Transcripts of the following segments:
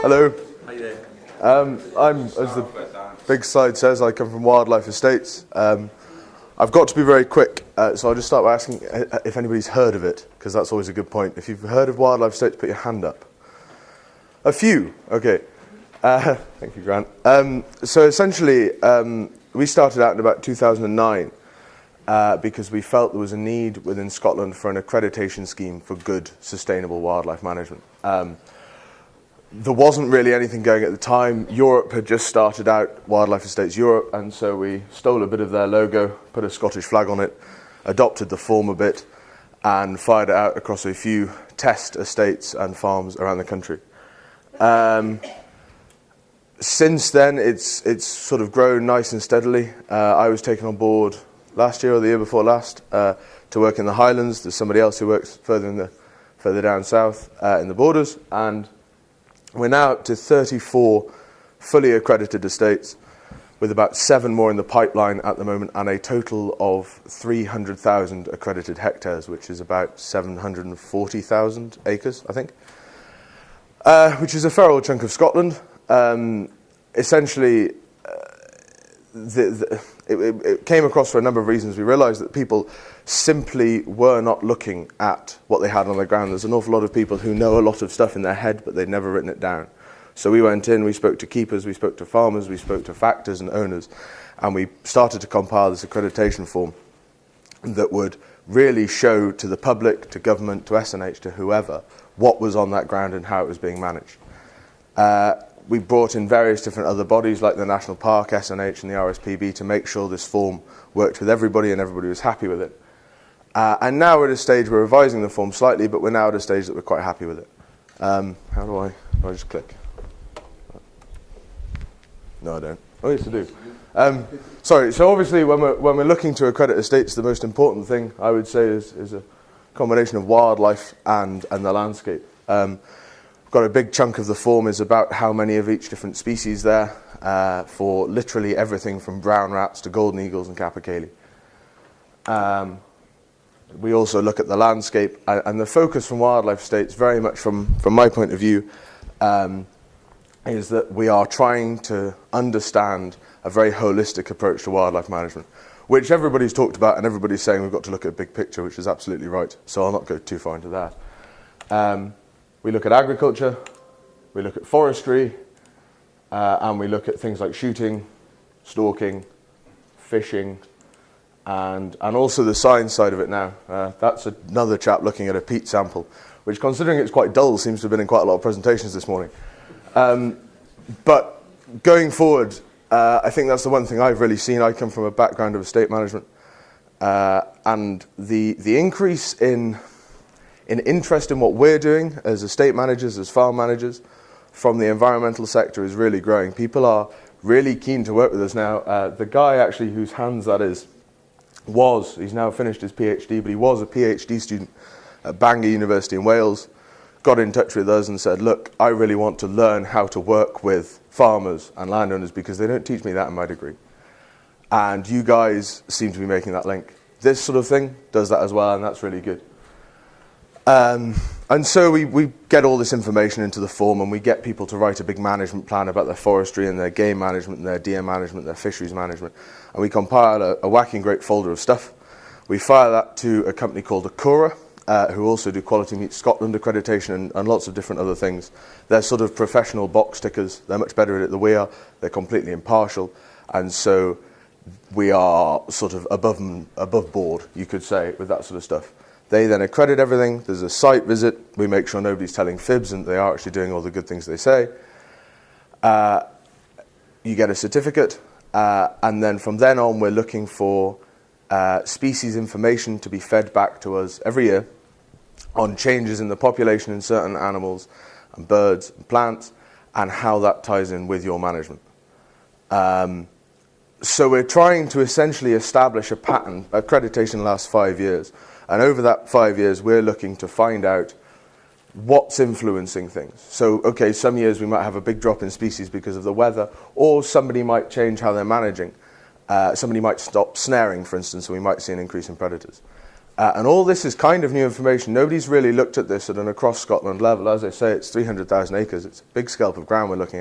Hello. How you doing? As the big slide says, I come from Wildlife Estates. I've got to be very quick, so I'll just start by asking if anybody's heard of it, because that's always a good point. If you've heard of Wildlife Estates, put your hand up. A few, okay. Thank you, Grant. So essentially, we started out in about 2009 because we felt there was a need within Scotland for an accreditation scheme for good, sustainable wildlife management. There wasn't really anything going at the time. Europe had just started out, Wildlife Estates Europe, and so we stole a bit of their logo, put a Scottish flag on it, adopted the form a bit, and fired it out across a few test estates and farms around the country. Since then, it's sort of grown nice and steadily. I was taken on board last year or the year before last to work in the Highlands. There's somebody else who works further down south in the borders, and we're now up to 34 fully accredited estates, with about 7 more in the pipeline at the moment, and a total of 300,000 accredited hectares, which is about 740,000 acres, I think, which is a fair old chunk of Scotland. Essentially, it came across for a number of reasons. We realised that people simply were not looking at what they had on the ground. There's an awful lot of people who know a lot of stuff in their head, but they'd never written it down. So we went in, we spoke to keepers, we spoke to farmers, we spoke to factors and owners, and we started to compile this accreditation form that would really show to the public, to government, to SNH, to whoever, what was on that ground and how it was being managed. We brought in various different other bodies like the National Park, SNH and the RSPB to make sure this form worked with everybody and everybody was happy with it. And now we're at a stage, we're revising the form slightly, but we're now at a stage that we're quite happy with it. How do I just click? No, I don't. Oh, yes, I do. Sorry, so obviously when we're looking to accredit estates, the most important thing I would say is a combination of wildlife and the landscape. Got a big chunk of the form is about how many of each different species there, for literally everything from brown rats to golden eagles and capercaillie. We also look at the landscape, and the focus from Wildlife Estates, very much from my point of view, is that we are trying to understand a very holistic approach to wildlife management, which everybody's talked about, and everybody's saying we've got to look at a big picture, which is absolutely right. So I'll not go too far into that. We look at agriculture, we look at forestry, and we look at things like shooting, stalking, fishing, and also the science side of it now. That's another chap looking at a peat sample, which, considering it's quite dull, seems to have been in quite a lot of presentations this morning. But going forward, I think that's the one thing I've really seen. I come from a background of estate management, and the increase in interest in what we're doing as estate managers, as farm managers, from the environmental sector is really growing. People are really keen to work with us now. The guy actually whose hands that is, he's now finished his PhD, but he was a PhD student at Bangor University in Wales, got in touch with us and said, look, I really want to learn how to work with farmers and landowners because they don't teach me that in my degree. And you guys seem to be making that link. This sort of thing does that as well, and that's really good. And so we get all this information into the form, and we get people to write a big management plan about their forestry and their game management and their deer management, their fisheries management, and we compile a whacking great folder of stuff. We fire that to a company called Acura, who also do Quality Meat Scotland accreditation and lots of different other things. They're sort of professional box tickers. They're much better at it than we are. They're completely impartial, and so we are sort of above board, you could say, with that sort of stuff. They then accredit everything. There's a site visit. We make sure nobody's telling fibs and they are actually doing all the good things they say. You get a certificate, and then from then on, we're looking for species information to be fed back to us every year on changes in the population in certain animals and birds and plants, and how that ties in with your management. So we're trying to essentially establish a pattern. Accreditation lasts 5 years. And over that 5 years, we're looking to find out what's influencing things. So, okay, some years we might have a big drop in species because of the weather, or somebody might change how they're managing. Somebody might stop snaring, for instance, and we might see an increase in predators. And all this is kind of new information. Nobody's really looked at this at an across Scotland level. As I say, it's 300,000 acres. It's a big scalp of ground we're looking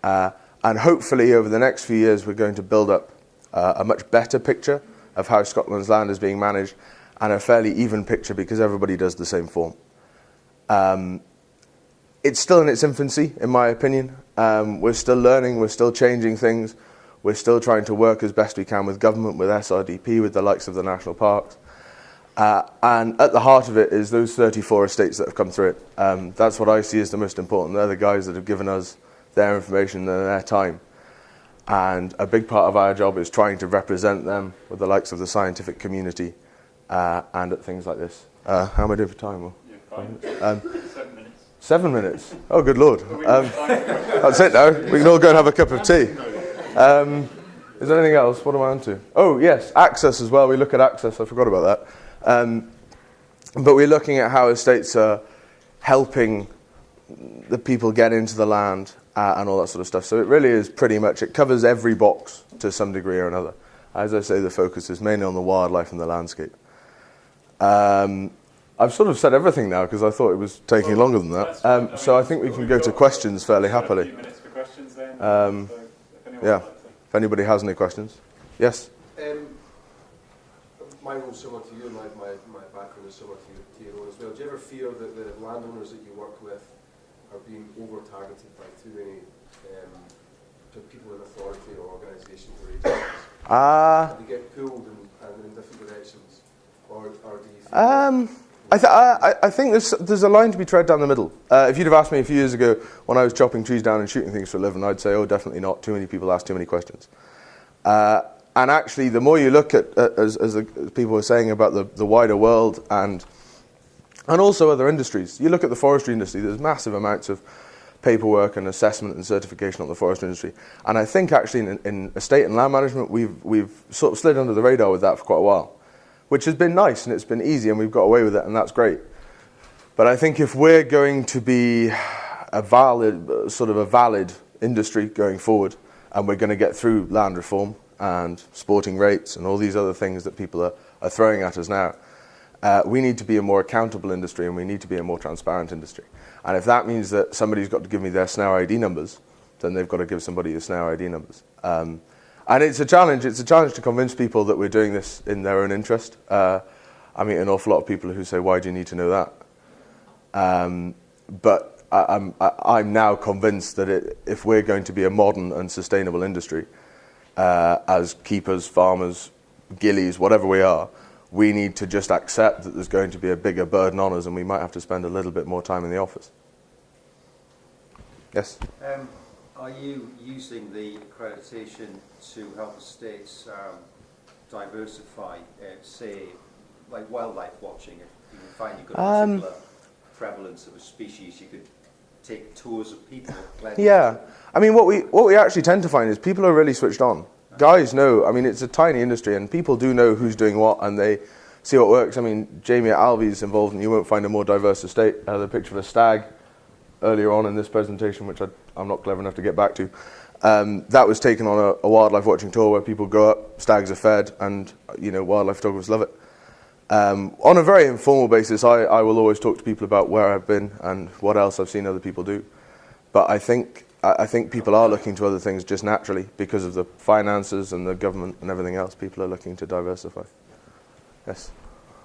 at. And hopefully over the next few years we're going to build up a much better picture of how Scotland's land is being managed, and a fairly even picture because everybody does the same form. It's still in its infancy, in my opinion. We're still learning, we're still changing things, we're still trying to work as best we can with government, with SRDP, with the likes of the national parks. And at the heart of it is those 34 estates that have come through it. That's what I see as the most important. They're the guys that have given us their information and their time. And a big part of our job is trying to represent them with the likes of the scientific community and at things like this. How am I doing for time? Well, yeah, 7 minutes. 7 minutes? Oh, good Lord. That's it now. We can all go and have a cup of tea. Is there anything else? What am I on to? Oh, yes, access as well. We look at access. I forgot about that. But we're looking at how estates are helping the people get into the land and all that sort of stuff. So it really is pretty much, it covers every box to some degree or another. As I say, the focus is mainly on the wildlife and the landscape. I've sort of said everything now because I thought it was taking longer than that. So I think we can go to questions fairly happily. A few minutes for questions then. Yeah, if anybody has any questions. Yes? My role is similar to you, my background is similar to your own as well. Do you ever fear that the landowners that you work with are being over-targeted by too many people in authority or organisations or agencies? They get pulled in different directions? Or do you feel I think there's a line to be tread down the middle. If you'd have asked me a few years ago when I was chopping trees down and shooting things for a living, I'd say, oh, definitely not. Too many people ask too many questions. And actually, the more you look at, as the people were saying about the wider world and also other industries, you look at the forestry industry, there's massive amounts of paperwork and assessment and certification on the forestry industry. And I think actually in estate and land management, we've sort of slid under the radar with that for quite a while, which has been nice and it's been easy and we've got away with it and that's great. But I think if we're going to be a valid industry going forward and we're going to get through land reform and sporting rates and all these other things that people are throwing at us now, we need to be a more accountable industry and we need to be a more transparent industry. And if that means that somebody's got to give me their SNAR ID numbers, then they've got to give somebody the SNAR ID numbers. And it's a challenge. It's a challenge to convince people that we're doing this in their own interest. I meet an awful lot of people who say, why do you need to know that? But I'm now convinced that if we're going to be a modern and sustainable industry, as keepers, farmers, gillies, whatever we are, we need to just accept that there's going to be a bigger burden on us and we might have to spend a little bit more time in the office. Yes? Are you using the accreditation to help estates diversify, say, like wildlife watching? If you find you've got a particular prevalence of a species, you could take tours of people. Yeah. I mean, what we actually tend to find is people are really switched on. Guys know, I mean, it's a tiny industry and people do know who's doing what and they see what works. I mean, Jamie at Alvey's involved and you won't find a more diverse estate. The picture of a stag earlier on in this presentation, which I'm not clever enough to get back to, that was taken on a wildlife watching tour where people go up, stags are fed, and wildlife photographers love it. On a very informal basis, I will always talk to people about where I've been and what else I've seen other people do. But I think people are looking to other things just naturally because of the finances and the government and everything else. People are looking to diversify. Yes?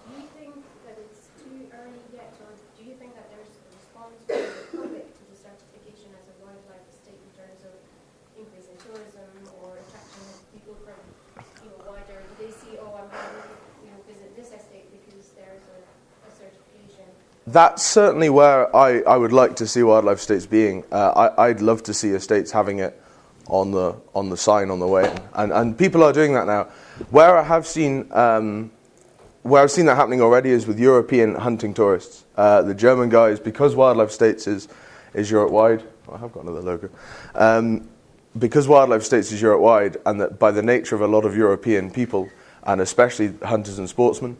Do you think that it's too early yet, or do you think that there's a response from the public to the certification as a wildlife estate in terms of increasing tourism or attraction of people from wider? Do they see, oh, I'm going to visit this estate because there's a certification? That's certainly where I would like to see wildlife estates being. I'd love to see estates having it on the sign on the way in. And people are doing that now. Where I've seen that happening already is with European hunting tourists. The German guys, because wildlife estates is Europe-wide. I have got another logo. Because wildlife estates is Europe-wide, and that by the nature of a lot of European people, and especially hunters and sportsmen,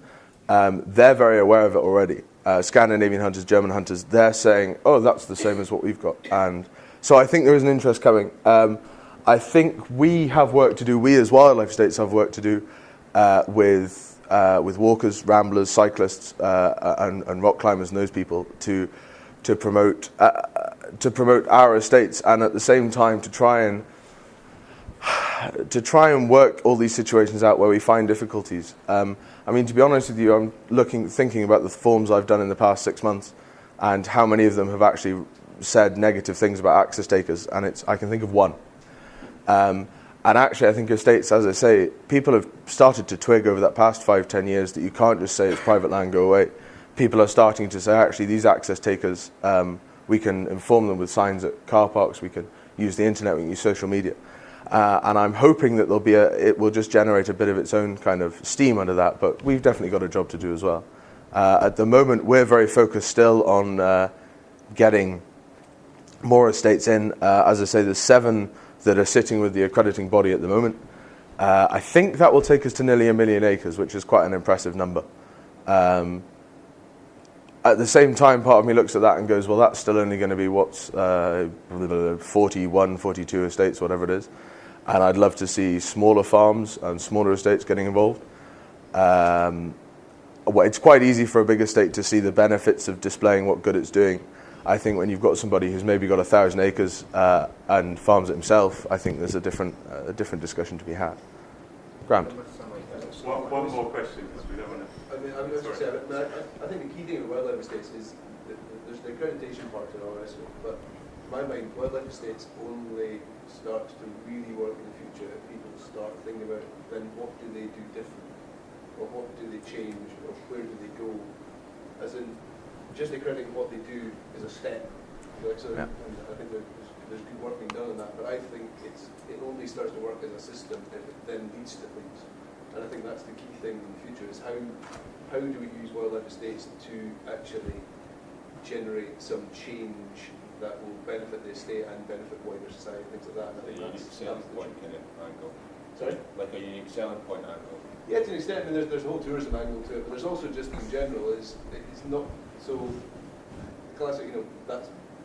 they're very aware of it already. Scandinavian hunters, German hunters, they're saying, oh, that's the same as what we've got. And so I think there is an interest coming. I think we have work to do, we as wildlife estates have work to do with walkers, ramblers, cyclists, and rock climbers and those people to promote our estates, and at the same time to try and work all these situations out where we find difficulties. I mean, to be honest with you, I'm thinking about the forms I've done in the past 6 months, and how many of them have actually said negative things about access takers, and I can think of one. And actually, I think estates, as I say, people have started to twig over that past 5-10 years that you can't just say it's private land, go away. People are starting to say, actually, these access takers, we can inform them with signs at car parks, we can use the internet, we can use social media. And I'm hoping that it will just generate a bit of its own kind of steam under that, but we've definitely got a job to do as well. At the moment, we're very focused still on getting more estates in. As I say, there's 7 that are sitting with the accrediting body at the moment. I think that will take us to nearly 1 million acres, which is quite an impressive number. At the same time, part of me looks at that and goes, well, that's still only going to be 41, 42 estates, whatever it is. And I'd love to see smaller farms and smaller estates getting involved. Well, it's quite easy for a big estate to see the benefits of displaying what good it's doing. I think when you've got somebody who's maybe got 1,000 acres and farms it himself, I think there's a different discussion to be had. Grant. One more question, because we don't want to... I think the key thing with wildlife estates is that there's the accreditation part and all the rest of it, but in my mind, wildlife estates only start to really work in the future if people start thinking about then what do they do different, or what do they change, or where do they go, as in just accrediting what they do is a step. So yeah. And I think there's good work being done on that, but I think it only starts to work as a system if it then leads to things. And I think that's the key thing in the future is how do we use wildlife estates to actually generate some change that will benefit the estate and benefit wider society, things like that. And I think that's a unique selling point kind of angle. Sorry? Like a unique selling point angle. Yeah, to an extent. I mean, there's a whole tourism angle to it, but there's also just in general it's not so classic.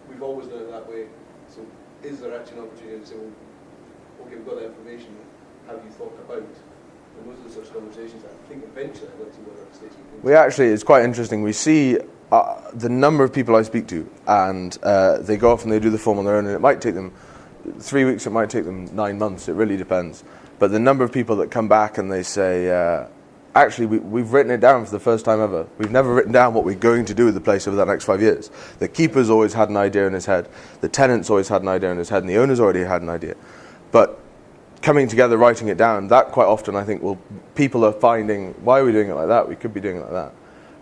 We've always done it that way. So is there actually an opportunity to say, well, okay, we've got that information. Have you thought about? And those are the sorts of conversations that I think eventually I'd like to see whether estates will do. We actually, it's quite interesting. We see the number of people I speak to, and they go off and they do the form on their own, and it might take them 3 weeks, it might take them 9 months, it really depends. But the number of people that come back and they say, actually, we've written it down for the first time ever. We've never written down what we're going to do with the place over the next 5 years. The keeper's always had an idea in his head, the tenant's always had an idea in his head, and the owner's already had an idea. But coming together, writing it down, that quite often I think people are finding, why are we doing it like that? We could be doing it like that.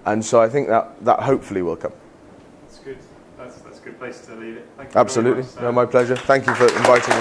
And so I think that hopefully will come. That's good. That's a good place to leave it. Thank you. Absolutely. Very much. No, my pleasure. Thank you for inviting me.